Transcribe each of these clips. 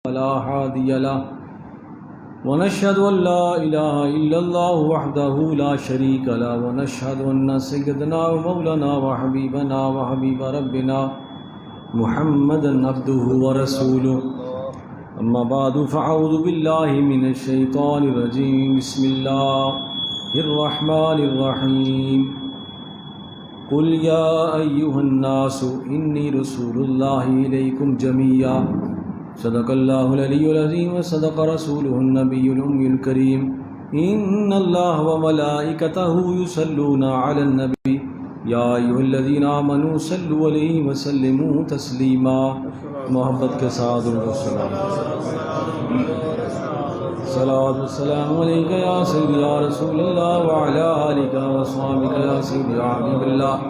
فلا هادي له ونشهد أن لا إله إلا الله وحده لا شريك له ونشهد أن سيدنا ومولانا وحبيبنا وحبيب ربنا محمدا عبده ورسوله أما بعد فأعوذ بالله من الشيطان الرجيم بسم الله الرحمن الرحيم قل يا أيها الناس إني رسول الله إليكم جميعا صدق الله العلي العظيم وصدق رسوله النبي الأمي الكريم إن الله وملائكته يصلون على النبي يا أيها الذين آمنوا صلوا عليه وسلموا تسليما محبت کے ساتھ صلاۃ والسلام علیک یا سیدی یا رسول اللہ وعلی آلک واصحابک یا سیدی یا حبیب اللہ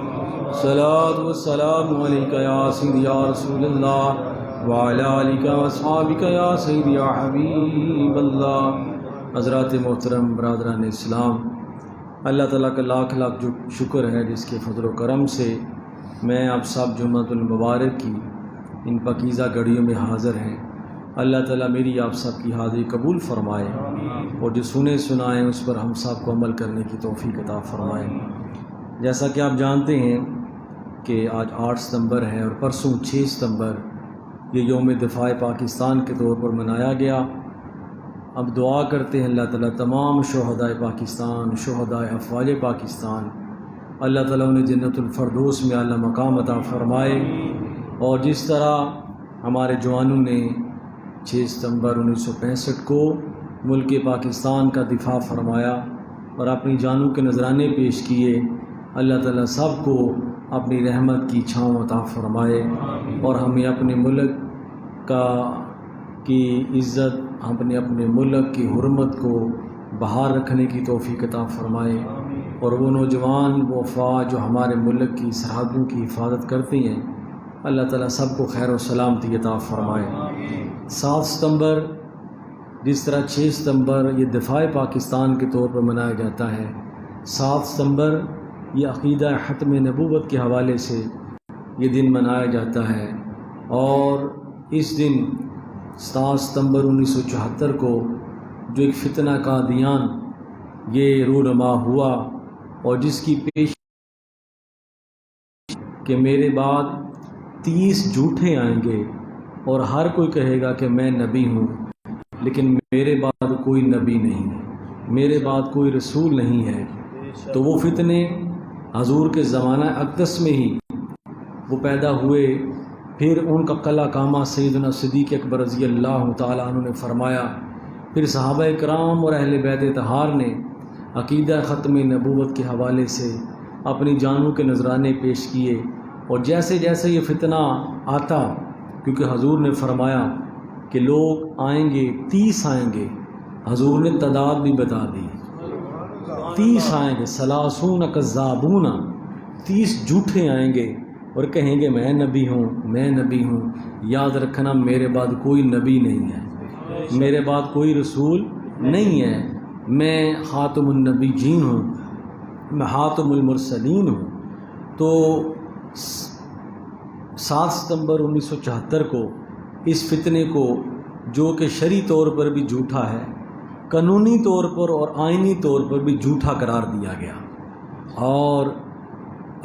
صلاۃ والسلام علیک یا سیدی یا رسول اللہ وعلی آلک واصحابک یا سیدی یا حبیب اللہ۔ حضرات محترم برادران اسلام، اللہ تعالیٰ کا لاکھ لاکھ شکر ہے جس کے فضل و کرم سے میں آپ سب جمعۃ المبارک کی ان پاکیزہ گھڑیوں میں حاضر ہیں۔ اللہ تعالیٰ میری آپ سب کی حاضری قبول فرمائے اور جو سنے سنائیں اس پر ہم سب کو عمل کرنے کی توفیق عطا فرمائے۔ جیسا کہ آپ جانتے ہیں کہ آج 8 ستمبر ہے اور پرسوں 6 ستمبر یہ یوم دفاع پاکستان کے طور پر منایا گیا۔ اب دعا کرتے ہیں اللہ تعالیٰ تمام شہدائے پاکستان، شہدائے افواج پاکستان، اللہ تعالیٰ انہیں جنت الفردوس میں اعلیٰ مقام عطا فرمائے۔ اور جس طرح ہمارے جوانوں نے 6 ستمبر 1965 کو ملک پاکستان کا دفاع فرمایا اور اپنی جانوں کے نذرانے پیش کیے، اللہ تعالیٰ سب کو اپنی رحمت کی چھاؤں عطا فرمائے اور ہمیں اپنے ملک کی عزت، اپنے ملک کی حرمت کو بحال رکھنے کی توفیق عطا فرمائے، اور وہ نوجوان، وہ افواج جو ہمارے ملک کی سرحدوں کی حفاظت کرتی ہیں، اللہ تعالیٰ سب کو خیر و سلامتی عطا فرمائے۔ 7 ستمبر جس طرح 6 ستمبر یہ دفاع پاکستان کے طور پر منایا جاتا ہے، 7 ستمبر یہ عقیدہ ختم نبوت کے حوالے سے یہ دن منایا جاتا ہے۔ اور اس دن 7 ستمبر 1974 کو جو ایک فتنہ قادیان یہ رونما ہوا اور جس کی پیش کہ میرے بعد 30 جھوٹے آئیں گے اور ہر کوئی کہے گا کہ میں نبی ہوں، لیکن میرے بعد کوئی نبی نہیں ہے، میرے بعد کوئی رسول نہیں ہے۔ تو وہ فتنے حضور کے زمانہ اقدس میں ہی وہ پیدا ہوئے، پھر ان کا قلع کامہ سیدنا صدیق اکبر رضی اللہ تعالیٰ عنہ نے فرمایا، پھر صحابہ کرام اور اہل بیت طہار نے عقیدہ ختم نبوت کے حوالے سے اپنی جانوں کے نذرانے پیش کیے، اور جیسے جیسے یہ فتنہ آتا، کیونکہ حضور نے فرمایا کہ لوگ آئیں گے، 30 آئیں گے، حضور نے تعداد بھی بتا دی، 30 آئیں گے، 30 کذابون، 30 جھوٹے آئیں گے اور کہیں گے میں نبی ہوں، میں نبی ہوں۔ یاد رکھنا میرے بعد کوئی نبی نہیں ہے، میرے بعد کوئی رسول نہیں ہے، میں خاتم النبیین ہوں، میں خاتم المرسلین ہوں۔ تو 7 ستمبر 1974 کو اس فتنے کو، جو کہ شرعی طور پر بھی جھوٹا ہے، قانونی طور پر اور آئینی طور پر بھی جھوٹا قرار دیا گیا اور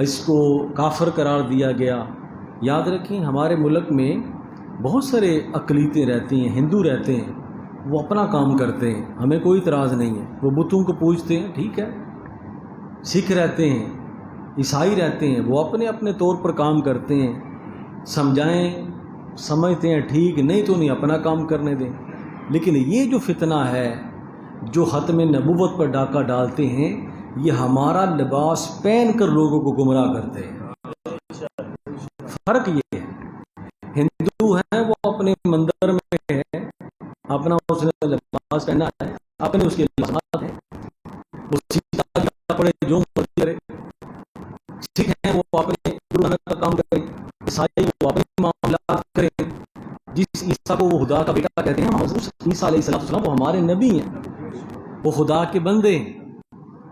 اس کو کافر قرار دیا گیا۔ یاد رکھیں ہمارے ملک میں بہت سارے اقلیتیں رہتی ہیں، ہندو رہتے ہیں، وہ اپنا کام کرتے ہیں، ہمیں کوئی اعتراض نہیں ہے، وہ بتوں کو پوجتے ہیں، ٹھیک ہے۔ سکھ رہتے ہیں، عیسائی رہتے ہیں، وہ اپنے اپنے طور پر کام کرتے ہیں، سمجھائیں سمجھتے ہیں ٹھیک، نہیں تو نہیں اپنا کام کرنے دیں۔ لیکن یہ جو فتنہ ہے جو ختم نبوت پر ڈاکہ ڈالتے ہیں، یہ ہمارا لباس پہن کر لوگوں کو گمراہ کرتے ہیں۔ فرق یہ ہے، ہندو ہیں وہ اپنے مندر میں ہے، اپنا اس نے لباس پہنا ہے، اپنے اس کے لباسات ہیں، وہ سیتا کپڑے جو مرضی کرے۔ سکھ ہیں وہ اپنے گرو کا کام کریں، عیسائی وہ اپنے معاملات کریں۔ جس عیسیٰ کو وہ خدا کا بیٹا کہتے ہیں، حضور عیسیٰ علیہ السلام وہ ہمارے نبی ہیں، وہ خدا کے بندے ہیں،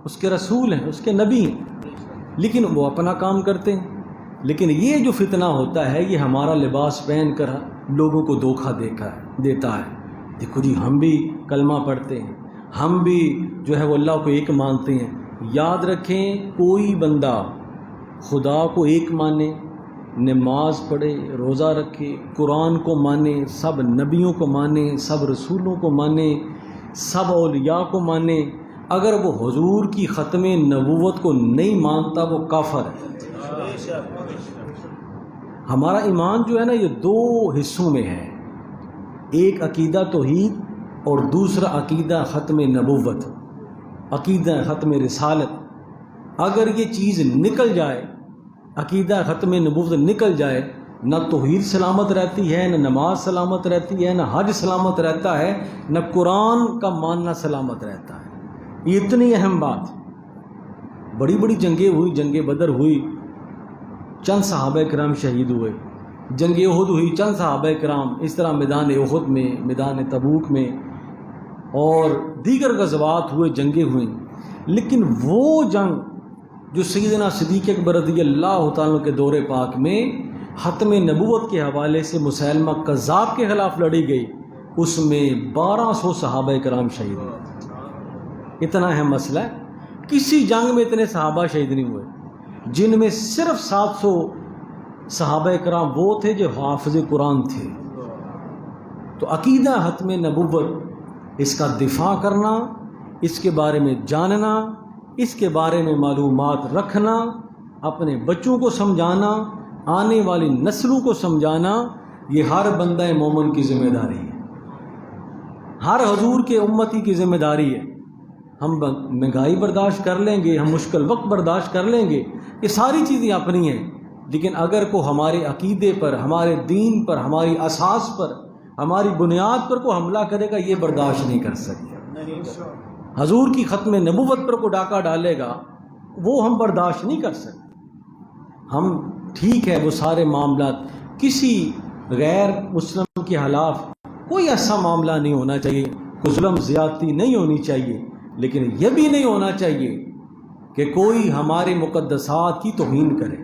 اس کے رسول ہیں، اس کے نبی ہیں، لیکن وہ اپنا کام کرتے ہیں۔ لیکن یہ جو فتنہ ہوتا ہے یہ ہمارا لباس پہن کر لوگوں کو دھوکہ دیتا ہے۔ دیکھو جی، ہم بھی کلمہ پڑھتے ہیں، ہم بھی جو ہے وہ اللہ کو ایک مانتے ہیں۔ یاد رکھیں، کوئی بندہ خدا کو ایک مانے، نماز پڑھے، روزہ رکھے، قرآن کو مانے، سب نبیوں کو مانے، سب رسولوں کو مانے، سب اولیاء کو مانے، اگر وہ حضور کی ختم نبوت کو نہیں مانتا وہ کافر ہے۔ ہمارا ایمان جو ہے نا، یہ دو حصوں میں ہے، ایک عقیدہ توحید اور دوسرا عقیدہ ختم نبوت، عقیدہ ختم رسالت۔ اگر یہ چیز نکل جائے، عقیدہ ختم نبوت نکل جائے، نہ توحید سلامت رہتی ہے، نہ نماز سلامت رہتی ہے، نہ حج سلامت رہتا ہے، نہ قرآن کا ماننا سلامت رہتا ہے۔ یہ اتنی اہم بات۔ بڑی بڑی جنگیں ہوئی، جنگ بدر ہوئی، چند صحابہ کرام شہید ہوئے، جنگ احد ہوئی، چند صحابہ کرام اس طرح میدان احد میں، میدان تبوک میں اور دیگر غزوات ہوئے، جنگیں ہوئیں، لیکن وہ جنگ جو سیدنا صدیق اکبر رضی اللہ تعالیٰ کے دور پاک میں ختم نبوت کے حوالے سے مسیلمہ کذاب کے خلاف لڑی گئی، اس میں 1200 صحابہ کرام شہید ہوئے۔ اتنا اہم مسئلہ ہے۔ کسی جنگ میں اتنے صحابہ شہید نہیں ہوئے، جن میں صرف 700 صحابہ کرام وہ تھے جو حافظ قرآن تھے۔ تو عقیدہ ختم نبوت، اس کا دفاع کرنا، اس کے بارے میں جاننا، اس کے بارے میں معلومات رکھنا، اپنے بچوں کو سمجھانا، آنے والی نسلوں کو سمجھانا، یہ ہر بندہ مومن کی ذمہ داری ہے، ہر حضور کے امتی کی ذمہ داری ہے۔ ہم مہنگائی برداشت کر لیں گے، ہم مشکل وقت برداشت کر لیں گے، یہ ساری چیزیں اپنی ہیں، لیکن اگر کوئی ہمارے عقیدے پر، ہمارے دین پر، ہماری اساس پر، ہماری بنیاد پر کوئی حملہ کرے گا، یہ برداشت نہیں کر سکتے۔ حضور کی ختم نبوت پر کوئی ڈاکہ ڈالے گا، وہ ہم برداشت نہیں کر سکتے۔ ہم ٹھیک ہے، وہ سارے معاملات، کسی غیر مسلم کے خلاف کوئی ایسا معاملہ نہیں ہونا چاہیے، کوئی ظلم زیادتی نہیں ہونی چاہیے، لیکن یہ بھی نہیں ہونا چاہیے کہ کوئی ہمارے مقدسات کی توہین کرے،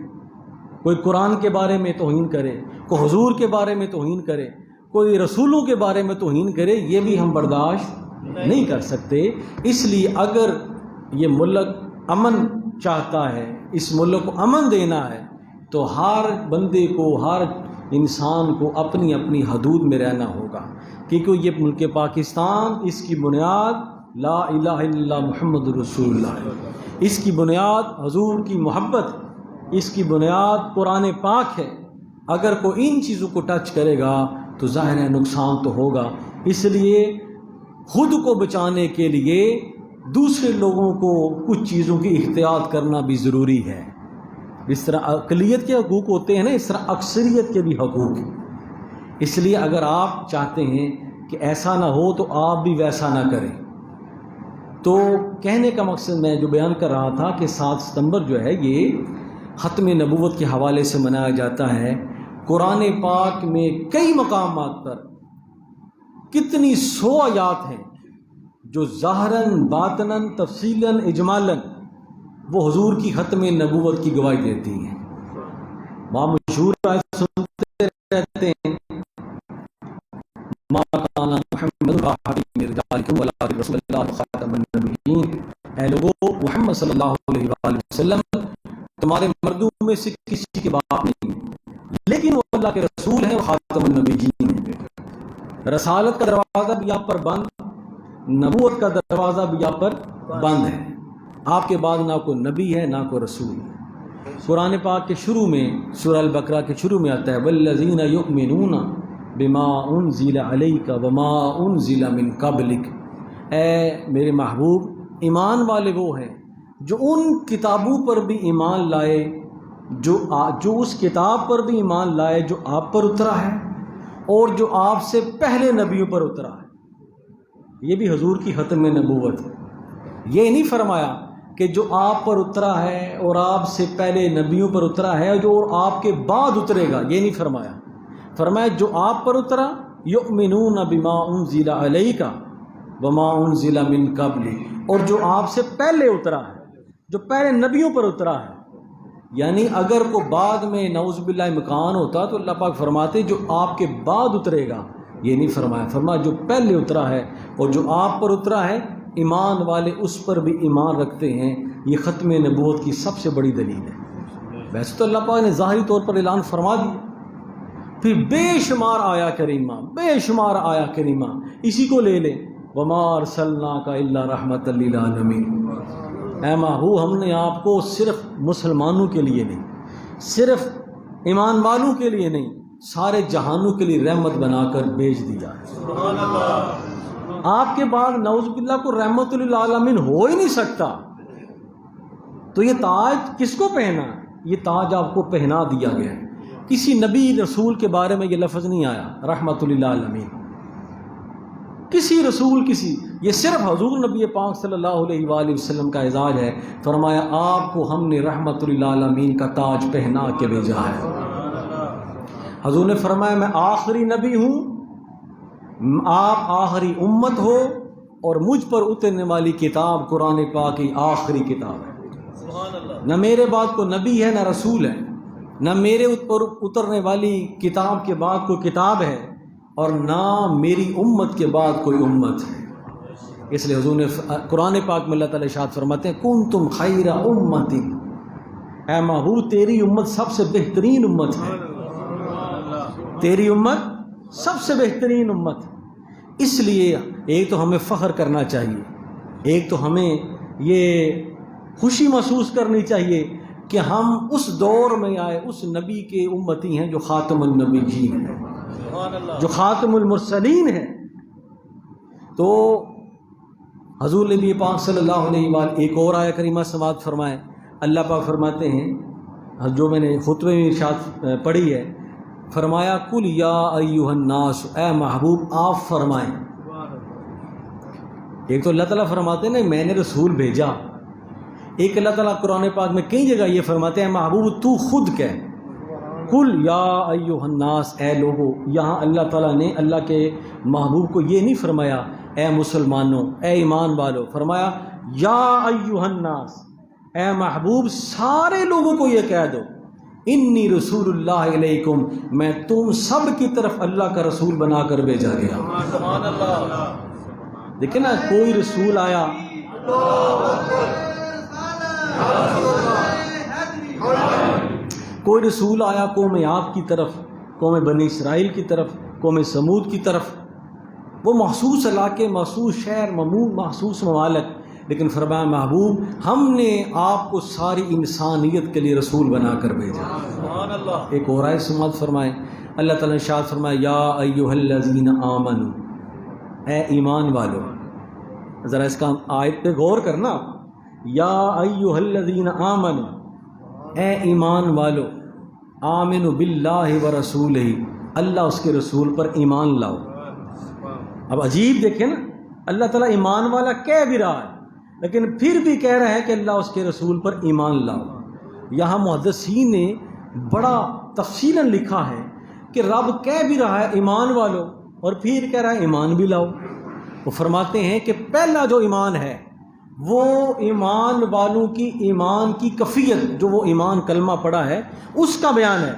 کوئی قرآن کے بارے میں توہین کرے، کوئی حضور کے بارے میں توہین کرے، کوئی رسولوں کے بارے میں توہین کرے، یہ بھی ہم برداشت نہیں کر سکتے۔ اس لیے اگر یہ ملک امن چاہتا ہے، اس ملک کو امن دینا ہے، تو ہر بندے کو، ہر انسان کو اپنی اپنی حدود میں رہنا ہوگا، کیونکہ یہ ملک پاکستان، اس کی بنیاد لا الہ الا اللہ محمد رسول اللہ ہے، اس کی بنیاد حضور کی محبت، اس کی بنیاد قرآن پاک ہے۔ اگر کوئی ان چیزوں کو ٹچ کرے گا تو ظاہر ہے نقصان تو ہوگا۔ اس لیے خود کو بچانے کے لیے دوسرے لوگوں کو کچھ چیزوں کی احتیاط کرنا بھی ضروری ہے۔ اس طرح اقلیت کے حقوق ہوتے ہیں نا، اس طرح اکثریت کے بھی حقوق ہیں۔ اس لیے اگر آپ چاہتے ہیں کہ ایسا نہ ہو تو آپ بھی ویسا نہ کریں۔ تو کہنے کا مقصد میں جو بیان کر رہا تھا کہ 7 ستمبر جو ہے یہ ختم نبوت کے حوالے سے منایا جاتا ہے۔ قرآن پاک میں کئی مقامات پر کتنی 100 آیات ہیں جو ظاہراً، باطناً، تفصیلاً، اجمالاً وہ حضور کی ختم نبوت کی گواہی دیتی ہیں۔ وہاں مشہور آیت سنتے رہتے ہیں، ما کان محمد من رجالکم ولکن رسول اللہ خاتم النبیین۔ اے لوگو، محمد صلی اللہ علیہ وآلہ وسلم تمہارے مردوں میں سے کسی کے باپ نہیں، لیکن وہ اللہ کے رسول ہیں، وہ خاتم النبیین ہیں۔ رسالت کا دروازہ بھی آپ پر بند، نبوت کا دروازہ بھی آپ پر بند ہے۔ آپ کے بعد نہ کوئی نبی ہے، نہ کوئی رسول ہے۔ قرآن پاک کے شروع میں، سورہ البقرہ کے شروع میں آتا ہے والذین یؤمنون بما انزل علیک وما انزل من قبلک۔ اے میرے محبوب، ایمان والے وہ ہیں جو ان کتابوں پر بھی ایمان لائے، جو اس کتاب پر بھی ایمان لائے جو آپ پر اترا ہے اور جو آپ سے پہلے نبیوں پر اترا ہے۔ یہ بھی حضور کی ختم نبوت ہے۔ یہ نہیں فرمایا کہ جو آپ پر اترا ہے اور آپ سے پہلے نبیوں پر اترا ہے جو آپ کے بعد اترے گا، یہ نہیں فرمایا۔ فرمایا جو آپ پر اترا، یؤمنون بما انزل علیک وما انزل من قبل، اور جو آپ سے پہلے اترا ہے، جو پہلے نبیوں پر اترا ہے، یعنی اگر کوئی بعد میں نعوذ باللہ مکان ہوتا تو اللہ پاک فرماتے جو آپ کے بعد اترے گا، یہ نہیں فرمایا، فرمایا جو پہلے اترا ہے اور جو آپ پر اترا ہے ایمان والے اس پر بھی ایمان رکھتے ہیں، یہ ختم نبوت کی سب سے بڑی دلیل ہے۔ ویسے تو اللہ پاک نے ظاہری طور پر اعلان فرما دیا، پھر بے شمار آیا کریمہ، بے شمار آیا کریمہ، اسی کو لے لیں، وما ارسلناک الا رحمۃ للعالمین، اے محبوب ہم نے آپ کو صرف مسلمانوں کے لیے نہیں، صرف ایمان والوں کے لیے نہیں، سارے جہانوں کے لیے رحمت بنا کر بھیج دیا ہے۔ سبحان اللہ۔ آپ کے بعد نعوذ باللہ کو رحمت للعالمین ہو ہی نہیں سکتا، تو یہ تاج کس کو پہنا؟ یہ تاج آپ کو پہنا دیا گیا ہے۔ کسی نبی رسول کے بارے میں یہ لفظ نہیں آیا رحمت للعالمین، کسی رسول یہ صرف حضور نبی پاک صلی اللہ علیہ وآلہ وسلم کا اعزاز ہے، فرمایا آپ کو ہم نے رحمت للعالمین کا تاج پہنا کے بھیجا ہے۔ حضور نے فرمایا میں آخری نبی ہوں، آپ آخری امت ہو، اور مجھ پر اترنے والی کتاب قرآن پاک کی آخری کتاب ہے۔ سبحان اللہ۔ نہ میرے بعد کوئی نبی ہے نہ رسول ہے، نہ میرے اوپر اترنے والی کتاب کے بعد کوئی کتاب ہے، اور نہ میری امت کے بعد کوئی امت ہے۔ اس لیے حضور نے قرآن پاک میں اللہ تعالیٰ ارشاد فرماتے ہیں کنتم خیر امت، اے محبوب تیری امت سب سے بہترین امت ہے، تیری امت سب سے بہترین امت۔ اس لیے ایک تو ہمیں فخر کرنا چاہیے، ایک تو ہمیں یہ خوشی محسوس کرنی چاہیے کہ ہم اس دور میں آئے، اس نبی کے امتی ہیں جو خاتم النبیین ہیں، جو خاتم المرسلین ہیں۔ تو حضور نبی پاک صلی اللہ علیہ وآلہ ایک اور آیہ کریمہ سماعت فرمائے، اللہ پاک فرماتے ہیں جو میں نے خطبے میں ارشاد پڑھی ہے، فرمایا کل یا ایھا الناس، اے محبوب آپ فرمائیں۔ ایک تو اللہ تعالیٰ فرماتے ہیں میں نے رسول بھیجا، ایک اللہ تعالیٰ قرآن پاک میں کئی جگہ یہ فرماتے ہیں محبوب تو خود کہہ، کل یا ایھا الناس، اے لوگو۔ یہاں اللہ تعالیٰ نے اللہ کے محبوب کو یہ نہیں فرمایا اے مسلمانوں، اے ایمان والو، فرمایا یا ایھا الناس، اے محبوب سارے لوگوں کو یہ کہہ دو انی رسول اللہ علیکم، میں تم سب کی طرف اللہ کا رسول بنا کر بھیجا گیا۔ سبحان اللہ۔ دیکھیں نا کوئی رسول آیا، کوئی رسول آیا قوم عاد کی طرف، قوم بنی اسرائیل کی طرف، قوم سمود کی طرف، وہ مخصوص علاقے، مخصوص شہر، مخصوص ممالک، لیکن فرمایا محبوب ہم نے آپ کو ساری انسانیت کے لیے رسول بنا کر بھیجا۔ سبحان اللہ۔ ایک اور آیت سماعت فرمائیں، اللہ تعالیٰ نے ارشاد فرمایا یا ایھا الذین آمنو، اے ایمان والو۔ ذرا اس کا آیت پہ غور کرنا، یا ایھا الذین آمنو، اے ایمان والو، آمنوا باللہ ورسولہ، اللہ اس کے رسول پر ایمان لاؤ۔ اب عجیب دیکھیں نا، اللہ تعالیٰ ایمان والا کہہ بھی رہا ہے لیکن پھر بھی کہہ رہا ہے کہ اللہ اس کے رسول پر ایمان لاؤ۔ یہاں محدثین نے بڑا تفصیلاً لکھا ہے کہ رب کہہ بھی رہا ہے ایمان والو اور پھر کہہ رہا ہے ایمان بھی لاؤ۔ وہ فرماتے ہیں کہ پہلا جو ایمان ہے وہ ایمان والوں کی ایمان کی کیفیت، جو وہ ایمان کلمہ پڑھا ہے اس کا بیان ہے،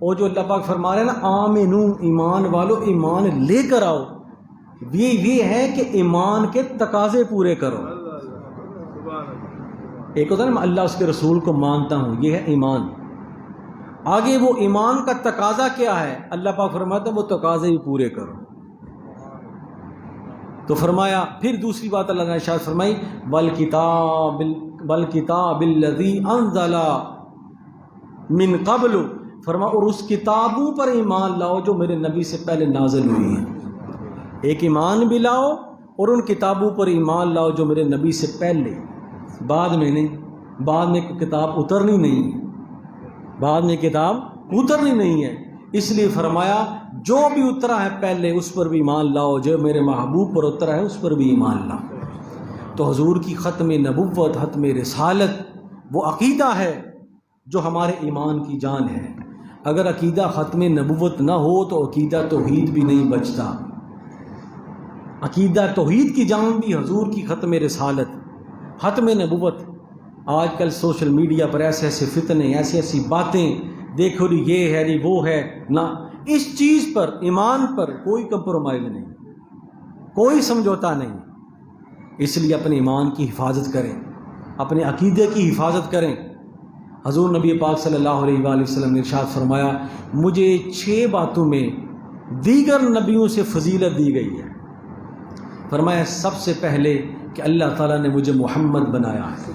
اور جو اللہ پاک فرما رہے ہیں نا آمنو، ایمان والو ایمان لے کر آؤ، یہ ہے کہ ایمان کے تقاضے پورے کرو۔ ایک ہوتا ہے نا میں اللہ اس کے رسول کو مانتا ہوں، یہ ہے ایمان۔ آگے وہ ایمان کا تقاضا کیا ہے، اللہ پاک فرماتا ہے وہ تقاضے بھی پورے کرو۔ تو فرمایا پھر دوسری بات اللہ نے ارشاد فرمائی والکتاب الذی انزل من قبل، فرما اور اس کتابوں پر ایمان لاؤ جو میرے نبی سے پہلے نازل ہوئی ہیں۔ ایک ایمان بھی لاؤ اور ان کتابوں پر ایمان لاؤ جو میرے نبی سے پہلے، بعد میں نہیں، بعد میں کتاب اترنی نہیں ہے، بعد میں کتاب اترنی نہیں ہے، اس لیے فرمایا جو بھی اترا ہے پہلے اس پر بھی ایمان لاؤ، جو میرے محبوب پر اترا ہے اس پر بھی ایمان لاؤ۔ تو حضور کی ختم نبوت، ختم رسالت وہ عقیدہ ہے جو ہمارے ایمان کی جان ہے۔ اگر عقیدہ ختم نبوت نہ ہو تو عقیدہ توحید بھی نہیں بچتا۔ عقیدہ توحید کی جان بھی حضور کی ختم رسالت، ختم نبوت۔ آج کل سوشل میڈیا پر ایسے ایسے فتنے، ایسی ایسی باتیں، دیکھو نہیں یہ ہے نہیں وہ ہے نہ، اس چیز پر ایمان پر کوئی کمپرومائز نہیں، کوئی سمجھوتا نہیں۔ اس لیے اپنے ایمان کی حفاظت کریں، اپنے عقیدے کی حفاظت کریں۔ حضور نبی پاک صلی اللہ علیہ وآلہ وسلم نے ارشاد فرمایا مجھے 6 باتوں میں دیگر نبیوں سے فضیلت دی گئی ہے۔ فرمایا سب سے پہلے کہ اللہ تعالیٰ نے مجھے محمد بنایا ہے،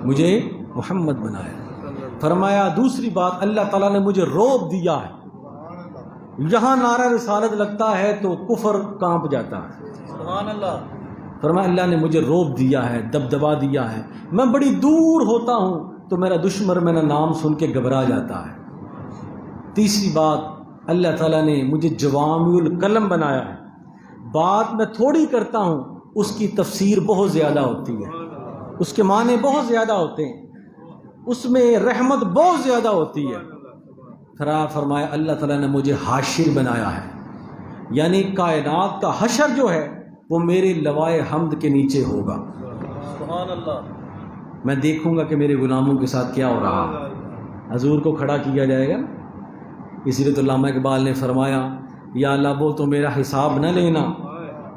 مجھے محمد بنایا ہے۔ فرمایا دوسری بات اللہ تعالیٰ نے مجھے روب دیا ہے، یہاں نعرہ رسالت لگتا ہے تو کفر کانپ جاتا ہے۔ سبحان اللہ۔ فرمایا اللہ نے مجھے روب دیا ہے، دبدبا دیا ہے، میں بڑی دور ہوتا ہوں تو میرا دشمن میرا نام سن کے گھبرا جاتا ہے۔ تیسری بات اللہ تعالیٰ نے مجھے جوامع الکلم بنایا ہے، بات میں تھوڑی کرتا ہوں اس کی تفسیر بہت زیادہ ہوتی ہے، اس کے معنی بہت زیادہ ہوتے ہیں، اس میں رحمت بہت زیادہ ہوتی ہے۔ فرمایا اللہ تعالیٰ نے مجھے حاشر بنایا ہے، یعنی کائنات کا حشر جو ہے وہ میرے لوائے حمد کے نیچے ہوگا۔ سبحان اللہ۔ میں دیکھوں گا کہ میرے غلاموں کے ساتھ کیا ہو رہا ہے، حضور کو کھڑا کیا جائے گا۔ اسی لیے تو علامہ اقبال نے فرمایا یا اللہ وہ تو میرا حساب نہ لینا،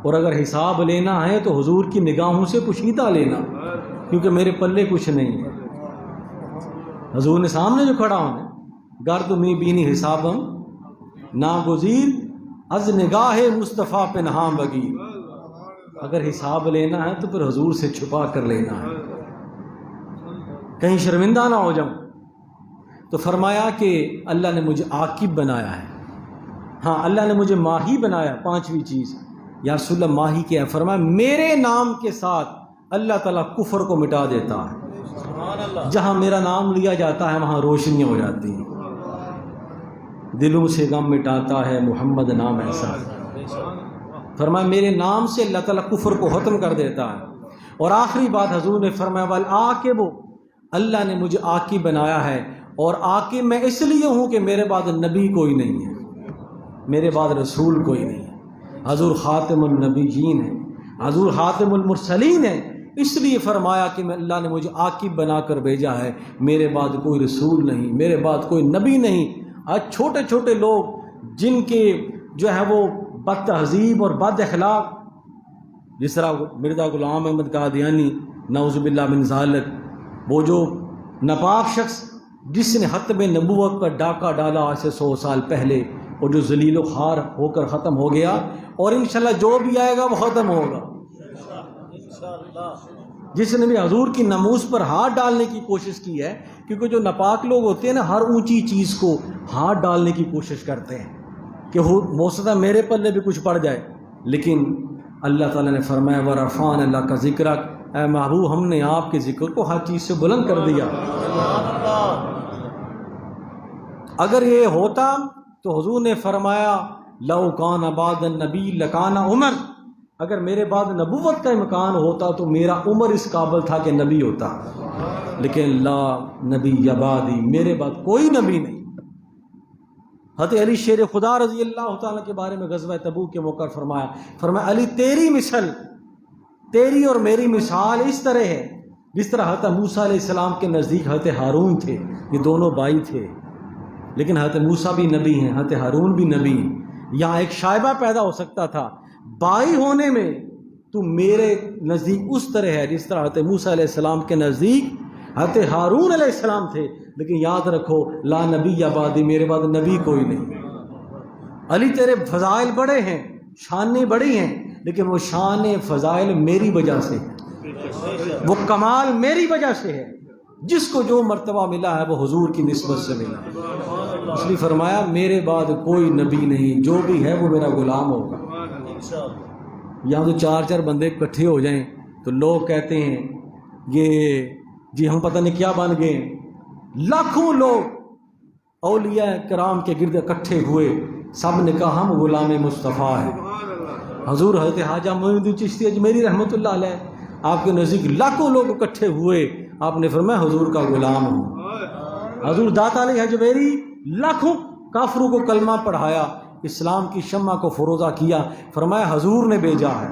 اور اگر حساب لینا ہے تو حضور کی نگاہوں سے پوشیدہ لینا، کیونکہ میرے پلے کچھ نہیں ہے۔ حضور نے سامنے جو کھڑا ہونا، گرد میں بینی حسابم ناگزیر از نگاہ مصطفیٰ پہ نہام بگیر۔ اگر حساب لینا ہے تو پھر حضور سے چھپا کر لینا ہے، کہیں شرمندہ نہ ہو جاؤں۔ تو فرمایا کہ اللہ نے مجھے عاقب بنایا ہے، ہاں اللہ نے مجھے ماہی بنایا۔ 5ویں چیز یا رسول اللہ ماہی کیا ہے؟ فرمایا میرے نام کے ساتھ اللہ تعالیٰ کفر کو مٹا دیتا ہے، سبحان اللہ۔ جہاں میرا نام لیا جاتا ہے وہاں روشنیاں ہو جاتی ہیں، دلوں سے غم مٹاتا ہے محمد نام ایسا ہے۔ فرمایا میرے نام سے اللہ تعالیٰ کفر کو ختم کر دیتا ہے۔ اور آخری بات حضور نے فرمایا والعاقب، اللہ نے مجھے عاقب بنایا ہے، اور عاقب میں اس لیے ہوں کہ میرے بعد نبی کوئی نہیں ہے، میرے بعد رسول کوئی نہیں ہے، حضور خاتم النبیین ہے، حضور خاتم المرسلین ہے، اس لیے فرمایا کہ میں اللہ نے مجھے عاقب بنا کر بھیجا ہے، میرے بعد کوئی رسول نہیں، میرے بعد کوئی نبی نہیں۔ آج چھوٹے چھوٹے لوگ جن کے جو ہے وہ بد تہذیب اور بد اخلاق، جس طرح مرزا غلام احمد قادیانی نعوذ باللہ من ذالک، وہ جو ناپاک شخص جس نے حتم نبوت پر ڈاکہ ڈالا آج سے 100 سال پہلے، اور جو ذلیل و خوار ہو کر ختم ہو گیا، اور انشاءاللہ جو بھی آئے گا وہ ختم ہوگا۔ جس نے بھی حضور کی ناموس پر ہاتھ ڈالنے کی کوشش کی ہے، کیونکہ جو ناپاک لوگ ہوتے ہیں نا ہر اونچی چیز کو ہاتھ ڈالنے کی کوشش کرتے ہیں کہ موسیقی میرے پلے بھی کچھ پڑ جائے، لیکن اللہ تعالیٰ نے فرمایا ورفعنا اللہ کا ذکر، اے محبوب ہم نے آپ کے ذکر کو ہر چیز سے بلند کر دیا۔ اگر یہ ہوتا تو حضور نے فرمایا لو کان بعد النبی لکان عمر، اگر میرے بعد نبوت کا امکان ہوتا تو میرا عمر اس قابل تھا کہ نبی ہوتا، لیکن لا نبی بعدی، میرے بعد کوئی نبی نہیں۔ حضرت علی شیر خدا رضی اللہ تعالیٰ کے بارے میں غزوہ تبوک کے موقع فرمایا علی تیری مثل، تیری اور میری مثال اس طرح ہے جس طرح حضرت موسیٰ علیہ السلام کے نزدیک حضرت ہارون تھے، یہ دونوں بھائی تھے، لیکن حضرت موسیٰ بھی نبی ہیں، حضرت ہارون بھی نبی ہیں۔ یہاں ایک شائبہ پیدا ہو سکتا تھا، بھائی ہونے میں تو میرے نزدیک اس طرح ہے جس طرح حضرت موسیٰ علیہ السلام کے نزدیک حضرت ہارون علیہ السلام تھے، لیکن یاد رکھو لا نبی یا بعدی، میرے بعد نبی کوئی نہیں۔ علی تیرے فضائل بڑے ہیں، شانیں بڑی ہیں، لیکن وہ شان فضائل میری وجہ سے ہے، وہ کمال میری وجہ سے ہے، جس کو جو مرتبہ ملا ہے وہ حضور کی نسبت سے ملا۔ اس لیے فرمایا میرے بعد کوئی نبی نہیں، جو بھی ہے وہ میرا غلام ہوگا۔ یہاں تو 4 بندے اکٹھے ہو جائیں تو لوگ کہتے ہیں یہ جی ہم پتہ نہیں کیا بن گئے، لاکھوں لوگ اولیاء کرام کے گرد اکٹھے ہوئے، سب نے کہا ہم غلام مصطفیٰ ہیں۔ حضور حضرت خواجہ معین الدین چشتی اجمیری رحمۃ اللہ علیہ، آپ کے نزدیک لاکھوں لوگ اکٹھے ہوئے، آپ نے فرمایا حضور کا غلام ہوں۔ حضور داتا علی اجمیری لاکھوں کافروں کو کلمہ پڑھایا، اسلام کی شمع کو فروزہ کیا، فرمایا حضور نے بھیجا ہے،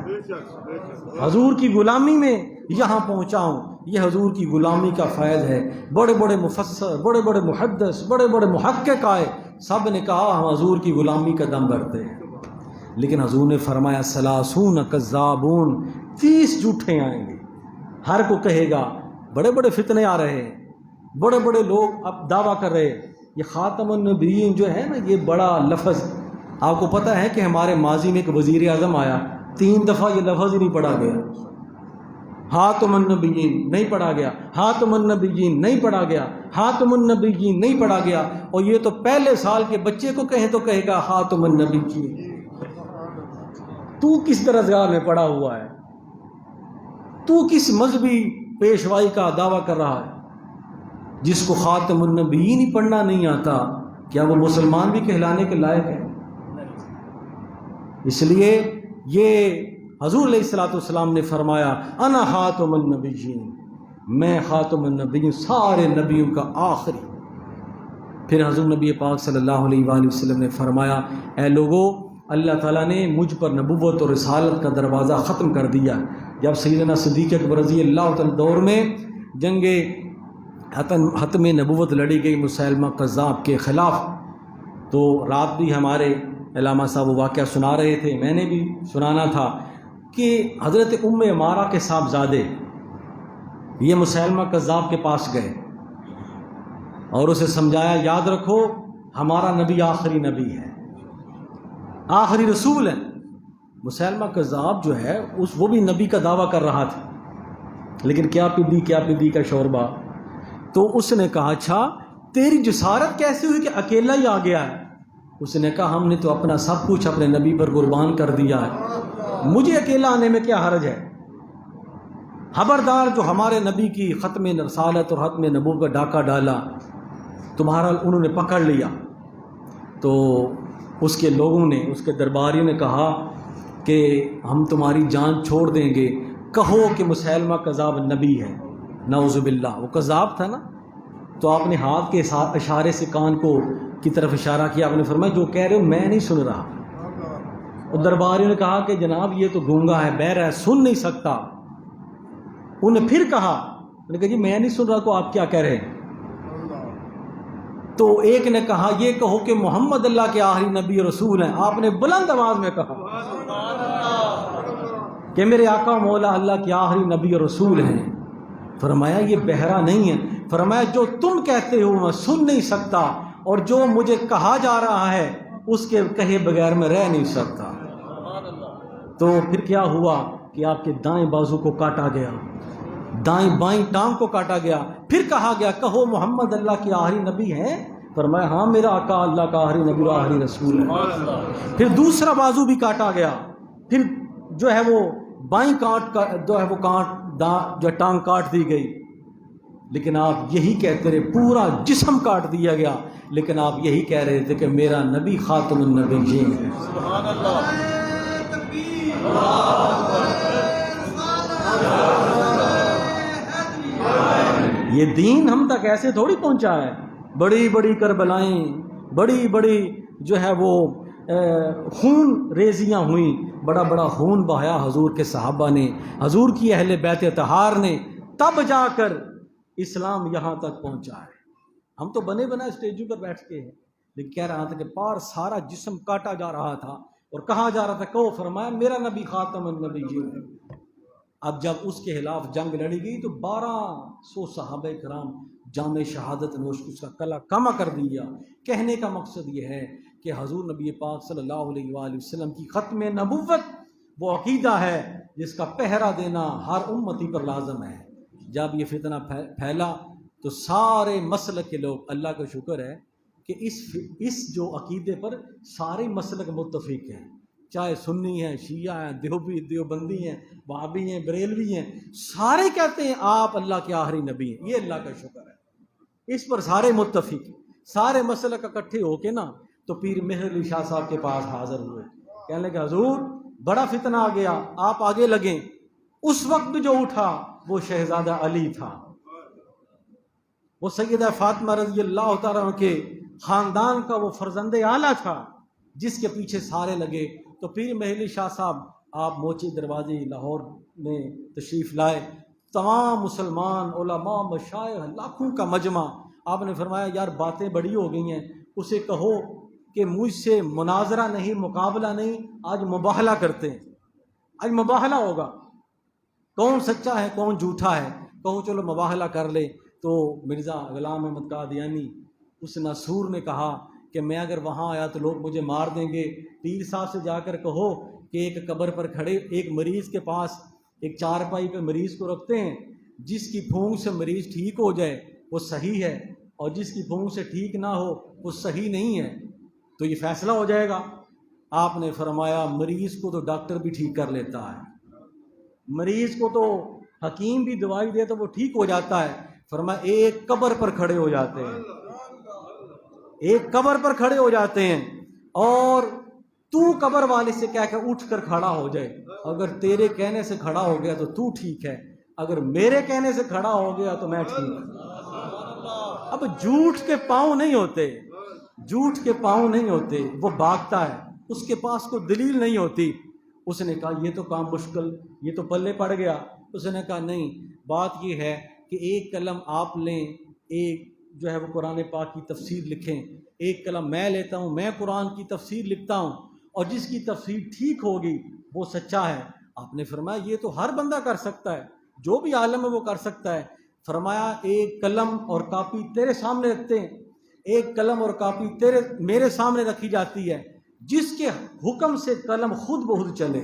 حضور کی غلامی میں یہاں پہنچا ہوں۔ یہ حضور کی غلامی کا فیض ہے۔ بڑے بڑے مفسر، بڑے بڑے محدث، بڑے بڑے محقق آئے، سب نے کہا ہم حضور کی غلامی کا دم بھرتے ہیں، لیکن حضور نے فرمایا سلاسون کذابون، 30 جھوٹے آئیں گے، ہر کو کہے گا بڑے بڑے فتنے آ رہے ہیں، بڑے بڑے لوگ اب دعویٰ کر رہے۔ یہ خاتم النبیین جو ہے نا، یہ بڑا لفظ آپ کو پتہ ہے کہ ہمارے ماضی میں ایک وزیر اعظم آیا، 3 دفعہ یہ لفظ ہی نہیں پڑھا گیا، خاتم النبیین نہیں پڑھا گیا، خاتم النبیین نہیں پڑھا گیا، خاتم النبیین نہیں پڑھا گیا، اور یہ تو پہلے سال کے بچے کو کہیں تو کہے گا خاتم النبیین۔ تو کس درجگاہ میں پڑا ہوا ہے؟ تو کس مذہبی پیشوائی کا دعویٰ کر رہا ہے؟ جس کو خاتم النبیین ہی پڑھنا نہیں آتا، کیا وہ مسلمان بھی کہلانے کے لائق ہے؟ اس لیے یہ حضور علیہ الصلوۃ والسلام نے فرمایا انا خاتم النبیین، میں خاتم النبیین، سارے نبیوں کا آخری۔ پھر حضور نبی پاک صلی اللہ علیہ وآلہ وسلم نے فرمایا اے لوگو، اللہ تعالیٰ نے مجھ پر نبوت اور رسالت کا دروازہ ختم کر دیا۔ جب سیدنا صدیق اکبر رضی اللہ تعالیٰ دور میں جنگ حتم نبوت لڑی گئی مسیلمہ کذاب کے خلاف، تو رات بھی ہمارے علامہ صاحب وہ واقعہ سنا رہے تھے، میں نے بھی سنانا تھا کہ حضرت ام عمارہ کے صاحبزادے یہ مسیلمہ کذاب کے پاس گئے اور اسے سمجھایا یاد رکھو ہمارا نبی آخری نبی ہے، آخری رسول ہے۔ مسیلمہ کذاب جو ہے وہ بھی نبی کا دعویٰ کر رہا تھا، لیکن کیا پدی کا شوربہ۔ تو اس نے کہا اچھا تیری جسارت کیسے ہوئی کہ اکیلا ہی آ گیا ہے؟ اس نے کہا ہم نے تو اپنا سب کچھ اپنے نبی پر قربان کر دیا ہے، مجھے اکیلا آنے میں کیا حرج ہے؟ خبردار جو ہمارے نبی کی ختم رسالت اور ختم نبوت کا ڈاکہ ڈالا، تمہارا انہوں نے پکڑ لیا۔ تو اس کے لوگوں نے، اس کے درباریوں نے کہا کہ ہم تمہاری جان چھوڑ دیں گے، کہو کہ مسیلمہ کذاب نبی ہے، نعوذ باللہ۔ وہ کذاب تھا نا، تو آپ نے ہاتھ کے اشارے سے کان کی طرف اشارہ کیا، آپ نے فرمایا جو کہہ رہے ہو میں نہیں سن رہا۔ اور درباریوں نے کہا کہ جناب یہ تو گونگا ہے، بہرا ہے، سن نہیں سکتا۔ انہوں نے پھر کہا جی میں نہیں سن رہا، تو آپ کیا کہہ رہے ہیں؟ تو ایک نے کہا یہ کہو کہ محمد اللہ کے آخری نبی رسول ہیں۔ آپ نے بلند آواز میں کہا کہ میرے آقا مولا اللہ کے آخری نبی رسول ہیں۔ فرمایا یہ بہرا نہیں ہے، فرمایا جو تم کہتے ہو میں سن نہیں سکتا، اور جو مجھے کہا جا رہا ہے اس کے کہے بغیر میں رہ نہیں سکتا۔ تو پھر کیا ہوا کہ آپ کے دائیں بازو کو کاٹا گیا، دائیں بائیں ٹانگ کو کاٹا گیا، پھر کہا گیا کہو محمد اللہ کے آخری نبی ہیں؟ فرمایا ہاں میرا آقا اللہ کا آخری نبی اور آخری رسول ہے۔ پھر دوسرا بازو بھی کاٹا گیا، پھر جو ہے وہ بائیں جو ٹانگ کاٹ دی گئی، لیکن آپ یہی کہتے رہے، پورا جسم کاٹ دیا گیا، لیکن آپ یہی کہہ رہے تھے کہ میرا نبی خاتم النبیین ہے۔ سبحان اللہ۔ یہ دین ہم تک ایسے تھوڑی پہنچا ہے، بڑی بڑی کربلائیں، بڑی بڑی جو ہے وہ خون ریزیاں ہوئیں، بڑا بڑا خون بہایا حضور کے صحابہ نے، حضور کی اہل بیت اطہار نے، تب جا کر اسلام یہاں تک پہنچا ہے۔ ہم تو بنے بنا اسٹیجوں پر بیٹھ کے ہیں، لیکن کہہ رہا تھا کہ پار سارا جسم کاٹا جا رہا تھا اور کہا جا رہا تھا کہو، فرمایا میرا نبی خاتم النبیین ہے۔ اب جب اس کے خلاف جنگ لڑی گئی تو 1200 صحابہ کرام جام شہادت نوش، اس کا کلا کما کر دیا۔ کہنے کا مقصد یہ ہے کہ حضور نبی پاک صلی اللہ علیہ وآلہ وسلم کی ختم نبوت وہ عقیدہ ہے جس کا پہرا دینا ہر امتی پر لازم ہے۔ جب یہ فتنہ پھیلا تو سارے مسلک کے لوگ، اللہ کا شکر ہے کہ اس جو عقیدے پر سارے مسلک متفق ہیں، چاہے سنی ہیں، شیعہ ہیں، دیوبندی ہیں، وہابی ہیں، بریلوی ہیں، سارے کہتے ہیں آپ اللہ کے آخری نبی ہیں۔ یہ اللہ کا شکر ہے، اس پر سارے متفق ہیں۔ سارے مسلک اکٹھے ہو کے نا تو پیر مہر علی شاہ صاحب کے پاس حاضر ہوئے، کہنے لگے حضور بڑا فتنہ آ گیا، آپ آگے لگیں۔ اس وقت جو اٹھا وہ شہزادہ علی تھا، وہ سیدہ فاطمہ رضی اللہ تعالیٰ عنہ کے خاندان کا وہ فرزند اعلیٰ تھا جس کے پیچھے سارے لگے۔ تو پیر مہر علی شاہ صاحب آپ موچی دروازے لاہور میں تشریف لائے، تمام مسلمان علماء مشائخ لاکھوں کا مجمع، آپ نے فرمایا یار باتیں بڑی ہو گئی ہیں، اسے کہو کہ مجھ سے مناظرہ نہیں، مقابلہ نہیں، آج مباہلہ کرتے ہیں، آج مباہلہ ہوگا، کون سچا ہے کون جھوٹا ہے، کہو چلو مباہلہ کر لے۔ تو مرزا غلام احمد قادیانی اس ناسور نے کہا کہ میں اگر وہاں آیا تو لوگ مجھے مار دیں گے، پیر صاحب سے جا کر کہو کہ ایک قبر پر کھڑے ایک مریض کے پاس ایک چارپائی پہ مریض کو رکھتے ہیں، جس کی پھونک سے مریض ٹھیک ہو جائے وہ صحیح ہے، اور جس کی پھونک سے ٹھیک نہ ہو وہ صحیح نہیں ہے، تو یہ فیصلہ ہو جائے گا۔ آپ نے فرمایا مریض کو تو ڈاکٹر بھی ٹھیک کر لیتا ہے، مریض کو تو حکیم بھی دوائی دے تو وہ ٹھیک ہو جاتا ہے، فرمایا ایک قبر پر کھڑے ہو جاتے ہیں، ایک قبر پر کھڑے ہو جاتے ہیں، اور تو قبر والے سے کہہ کر اٹھ کر کھڑا ہو جائے، اگر تیرے کہنے سے کھڑا ہو گیا تو ٹھیک ہے، اگر میرے کہنے سے کھڑا ہو گیا تو میں ٹھیک ہوں۔ اب جھوٹ کے پاؤں نہیں ہوتے، جھوٹ کے پاؤں نہیں ہوتے، وہ بھاگتا ہے، اس کے پاس کوئی دلیل نہیں ہوتی۔ اس نے کہا یہ تو کام مشکل، یہ تو پلے پڑ گیا۔ اس نے کہا نہیں، بات یہ ہے کہ ایک قلم آپ لیں، ایک جو ہے وہ قرآن پاک کی تفسیر لکھیں، ایک قلم میں لیتا ہوں، میں قرآن کی تفسیر لکھتا ہوں، اور جس کی تفسیر ٹھیک ہوگی وہ سچا ہے۔ آپ نے فرمایا یہ تو ہر بندہ کر سکتا ہے، جو بھی عالم ہے وہ کر سکتا ہے۔ فرمایا ایک قلم اور کاپی تیرے سامنے رکھتے ہیں، ایک قلم اور کاپی میرے سامنے رکھی جاتی ہے، جس کے حکم سے قلم خود بخود چلے،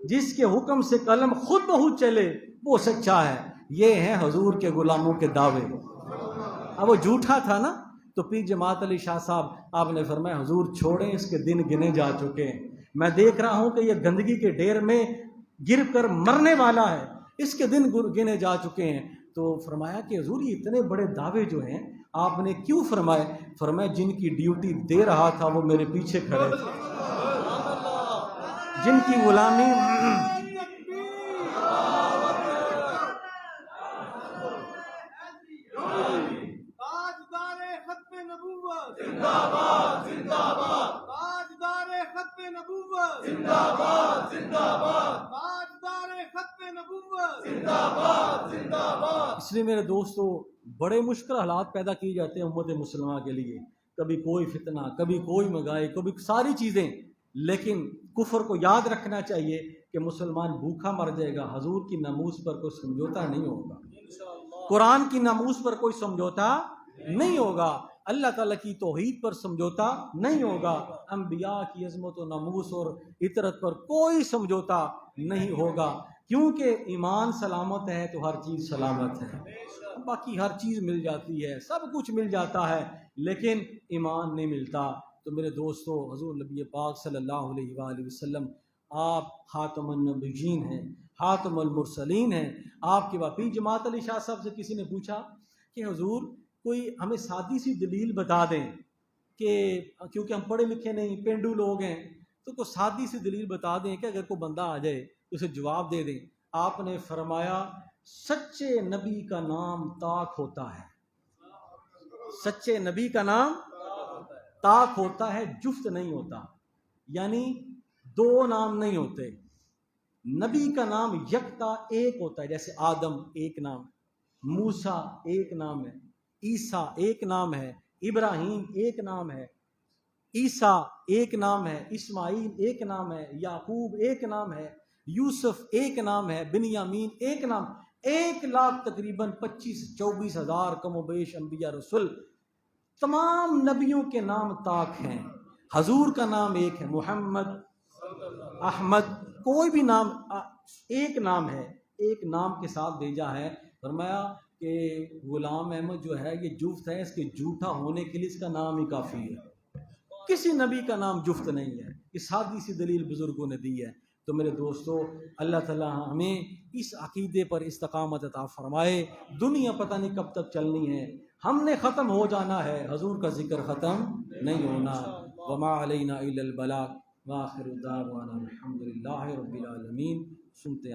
جس کے حکم سے قلم خود بخود چلے وہ سچا ہے۔ یہ ہیں حضور کے غلاموں کے دعوے۔ اب وہ جھوٹا تھا نا، تو پیر جماعت علی شاہ صاحب آپ نے فرمایا حضور چھوڑیں، اس کے دن گنے جا چکے ہیں، میں دیکھ رہا ہوں کہ یہ گندگی کے ڈھیر میں گر کر مرنے والا ہے، اس کے دن گنے جا چکے ہیں۔ تو فرمایا کہ حضور یہ اتنے بڑے دعوے جو ہیں آپ نے کیوں فرمائے؟ فرمایا جن کی ڈیوٹی دے رہا تھا وہ میرے پیچھے کھڑے تھے، جن کی غلامی اس لیے میرے دوستو بڑے مشکل حالات پیدا کیے جاتے ہیں امت مسلمہ کے لیے، کبھی کوئی فتنہ، کبھی کوئی مہنگائی، کبھی ساری چیزیں، لیکن کفر کو یاد رکھنا چاہیے کہ مسلمان بھوکا مر جائے گا، حضور کی ناموس پر کوئی سمجھوتا نہیں ہوگا، قرآن کی ناموس پر کوئی سمجھوتا نہیں ہوگا، اللہ تعالیٰ کی توحید پر سمجھوتا نہیں ہوگا، انبیاء کی عظمت و ناموس اور اطرت پر کوئی سمجھوتا نہیں ہوگا، کیونکہ ایمان سلامت ہے تو ہر چیز سلامت ہے، باقی ہر چیز مل جاتی ہے، سب کچھ مل جاتا ہے، لیکن ایمان نہیں ملتا۔ تو میرے دوستو حضور نبی پاک صلی اللہ علیہ وآلہ وسلم آپ خاتم النبیین ہیں، خاتم المرسلین ہیں۔ آپ کے باپی جماعت علی شاہ صاحب سے کسی نے پوچھا کہ حضور کوئی ہمیں سادی سی دلیل بتا دیں، کہ کیونکہ ہم پڑھے لکھے نہیں، پینڈو لوگ ہیں، تو کوئی سادی سی دلیل بتا دیں کہ اگر کوئی بندہ آ جائے اسے جواب دے دیں۔ آپ نے فرمایا سچے نبی کا نام طاق ہوتا ہے، سچے نبی کا نام طاق ہوتا ہے، جفت نہیں ہوتا، یعنی دو نام نہیں ہوتے، نبی کا نام یکتا ایک ہوتا ہے، جیسے آدم ایک نام، موسیٰ ایک نام ہے، عیسیٰ ایک نام ہے، ابراہیم ایک نام ہے، عیسیٰ ایک نام ہے، اسماعیل ایک نام ہے، یعقوب ایک نام ہے، یوسف ایک نام ہے، بنیامین ایک نام، 1,00,000 تقریباً 25-24 ہزار کم و بیش انبیاء رسول، تمام نبیوں کے نام طاق ہیں، حضور کا نام ایک ہے، محمد، احمد، کوئی بھی نام ایک نام ہے، ایک نام کے ساتھ بھیجا ہے۔ فرمایا کہ غلام احمد جو ہے یہ جفت ہے، اس کے جھوٹا ہونے کے لیے اس کا نام ہی کافی ہے، کسی نبی کا نام جفت نہیں ہے، یہ سادی سی دلیل بزرگوں نے دی ہے۔ تو میرے دوستو اللہ تعالیٰ ہمیں اس عقیدے پر استقامت عطا فرمائے، دنیا پتہ نہیں کب تک چلنی ہے، ہم نے ختم ہو جانا ہے، حضور کا ذکر ختم نہیں ہونا۔ وما علینا الا البلاغ وآخر دعوانا الحمد للہ رب العالمین۔ سنتے ہیں